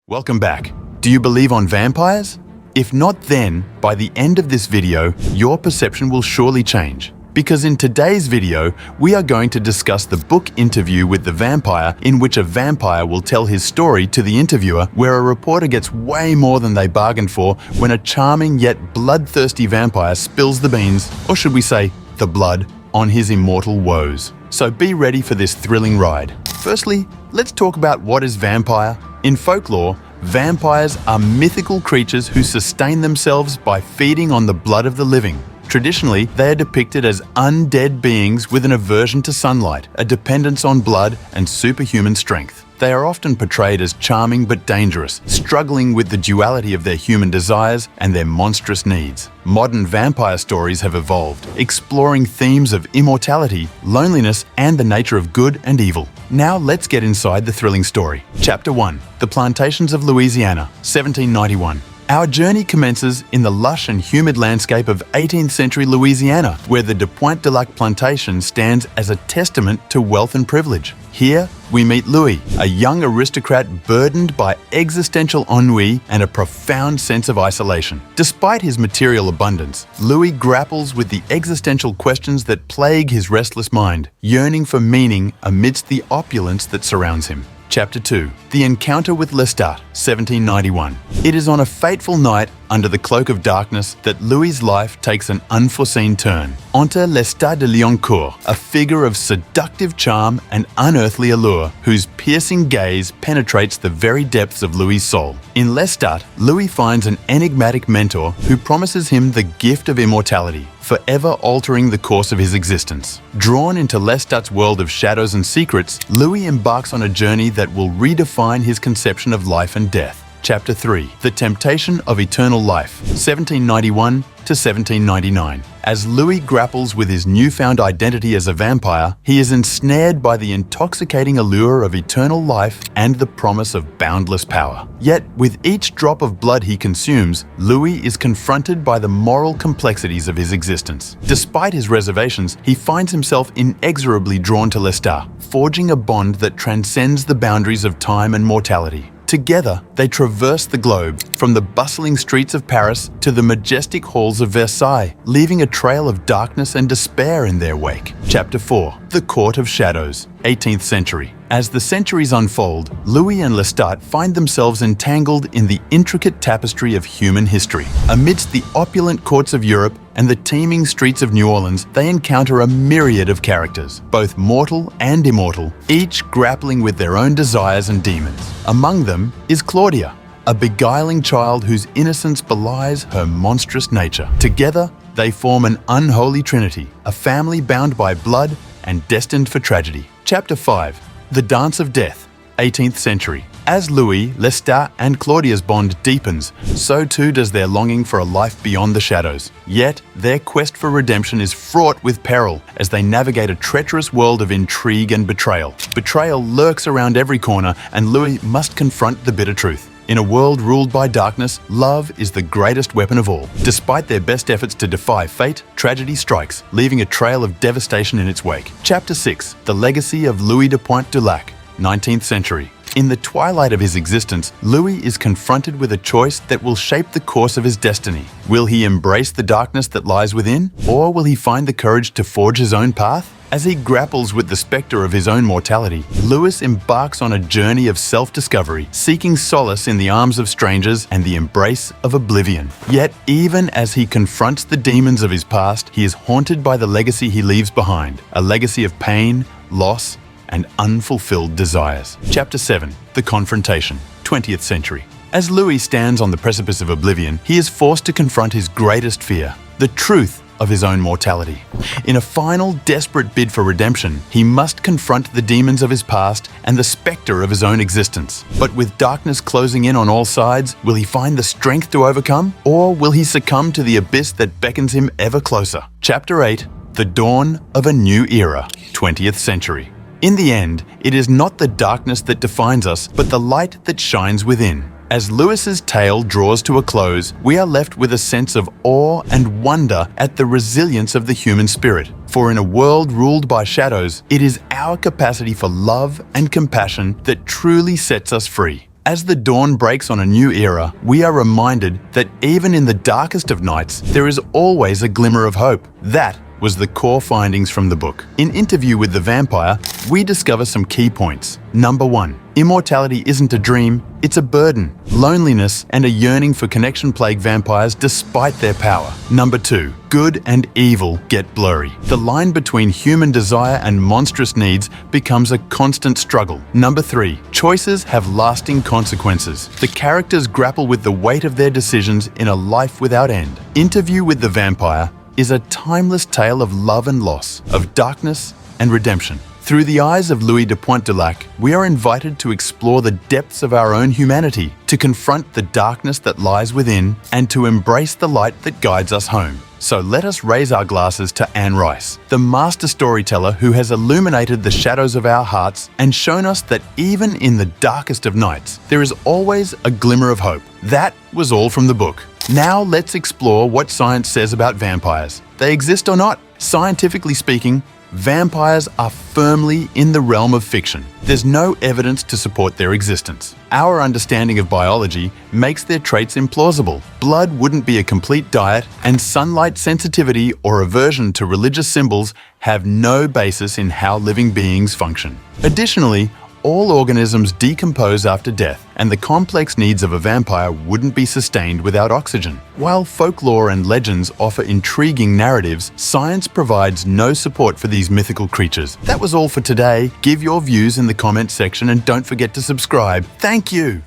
Welcome back. Do you believe on vampires? If not then, by the end of this video, your perception will surely change. Because in today's video, we are going to discuss the book Interview with the Vampire, in which a vampire will tell his story to the interviewer, where a reporter gets way more than they bargained for when a charming yet bloodthirsty vampire spills the beans, or should we say, the blood, on his immortal woes. So be ready for this thrilling ride. Firstly, let's talk about what is vampire. In folklore, vampires are mythical creatures who sustain themselves by feeding on the blood of the living. Traditionally, they are depicted as undead beings with an aversion to sunlight, a dependence on blood, and superhuman strength. They are often portrayed as charming but dangerous, struggling with the duality of their human desires and their monstrous needs. Modern vampire stories have evolved, exploring themes of immortality, loneliness, and the nature of good and evil. Now let's get inside the thrilling story. Chapter 1. The Plantations of Louisiana, 1791. Our journey commences in the lush and humid landscape of 18th century Louisiana, where the de Pointe-du-Lac plantation stands as a testament to wealth and privilege. Here, we meet Louis, a young aristocrat burdened by existential ennui and a profound sense of isolation. Despite his material abundance, Louis grapples with the existential questions that plague his restless mind, yearning for meaning amidst the opulence that surrounds him. Chapter 2. The Encounter with Lestat, 1791. It is on a fateful night under the cloak of darkness that Louis's life takes an unforeseen turn. Enter Lestat de Liancourt, a figure of seductive charm and unearthly allure, whose piercing gaze penetrates the very depths of Louis's soul. In Lestat, Louis finds an enigmatic mentor who promises him the gift of immortality, forever altering the course of his existence. Drawn into Lestat's world of shadows and secrets, Louis embarks on a journey that will redefine his conception of life and death. Chapter 3. The Temptation of Eternal Life, 1791 to 1799. As Louis grapples with his newfound identity as a vampire, he is ensnared by the intoxicating allure of eternal life and the promise of boundless power. Yet, with each drop of blood he consumes, Louis is confronted by the moral complexities of his existence. Despite his reservations, he finds himself inexorably drawn to Lestat, forging a bond that transcends the boundaries of time and mortality. Together, they traverse the globe, from the bustling streets of Paris to the majestic halls of Versailles, leaving a trail of darkness and despair in their wake. Chapter 4. The Court of Shadows, 18th century. As the centuries unfold, Louis and Lestat find themselves entangled in the intricate tapestry of human history. Amidst the opulent courts of Europe and the teeming streets of New Orleans, they encounter a myriad of characters, both mortal and immortal, each grappling with their own desires and demons. Among them is Claudia, a beguiling child whose innocence belies her monstrous nature. Together, they form an unholy trinity, a family bound by blood and destined for tragedy. Chapter 5. The Dance of Death, 18th century. As Louis, Lestat, and Claudia's bond deepens, so too does their longing for a life beyond the shadows. Yet, their quest for redemption is fraught with peril as they navigate a treacherous world of intrigue and betrayal. Betrayal lurks around every corner, and Louis must confront the bitter truth. In a world ruled by darkness, love is the greatest weapon of all. Despite their best efforts to defy fate, tragedy strikes, leaving a trail of devastation in its wake. Chapter 6. The Legacy of Louis de Pointe-du-Lac, 19th century. In the twilight of his existence, Louis is confronted with a choice that will shape the course of his destiny. Will he embrace the darkness that lies within, or will he find the courage to forge his own path? As he grapples with the specter of his own mortality, Louis embarks on a journey of self-discovery, seeking solace in the arms of strangers and the embrace of oblivion. Yet, even as he confronts the demons of his past, he is haunted by the legacy he leaves behind, a legacy of pain, loss, and unfulfilled desires. Chapter 7. The Confrontation, 20th century. As Louis stands on the precipice of oblivion, he is forced to confront his greatest fear, the truth of his own mortality. In a final, desperate bid for redemption, he must confront the demons of his past and the specter of his own existence. But with darkness closing in on all sides, will he find the strength to overcome? Or will he succumb to the abyss that beckons him ever closer? Chapter 8. The Dawn of a New Era, 20th century. In the end, it is not the darkness that defines us, but the light that shines within. As Louis's tale draws to a close, we are left with a sense of awe and wonder at the resilience of the human spirit. For in a world ruled by shadows, it is our capacity for love and compassion that truly sets us free. As the dawn breaks on a new era, we are reminded that even in the darkest of nights, there is always a glimmer of hope. That was the core findings from the book. In Interview with the Vampire, we discover some key points. Number 1. Immortality isn't a dream, it's a burden. Loneliness and a yearning for connection plague vampires despite their power. Number 2. Good and evil get blurry. The line between human desire and monstrous needs becomes a constant struggle. Number 3. Choices have lasting consequences. The characters grapple with the weight of their decisions in a life without end. Interview with the Vampire is a timeless tale of love and loss, of darkness and redemption. Through the eyes of Louis de Pointe-du-Lac, we are invited to explore the depths of our own humanity, to confront the darkness that lies within, and to embrace the light that guides us home. So let us raise our glasses to Anne Rice, the master storyteller who has illuminated the shadows of our hearts and shown us that even in the darkest of nights, there is always a glimmer of hope. That was all from the book. Now let's explore what science says about vampires. They exist or not? Scientifically speaking, vampires are firmly in the realm of fiction. There's no evidence to support their existence. Our understanding of biology makes their traits implausible. Blood wouldn't be a complete diet, and sunlight sensitivity or aversion to religious symbols have no basis in how living beings function. Additionally, all organisms decompose after death, and the complex needs of a vampire wouldn't be sustained without oxygen. While folklore and legends offer intriguing narratives, science provides no support for these mythical creatures. That was all for today. Give your views in the comments section and don't forget to subscribe. Thank you!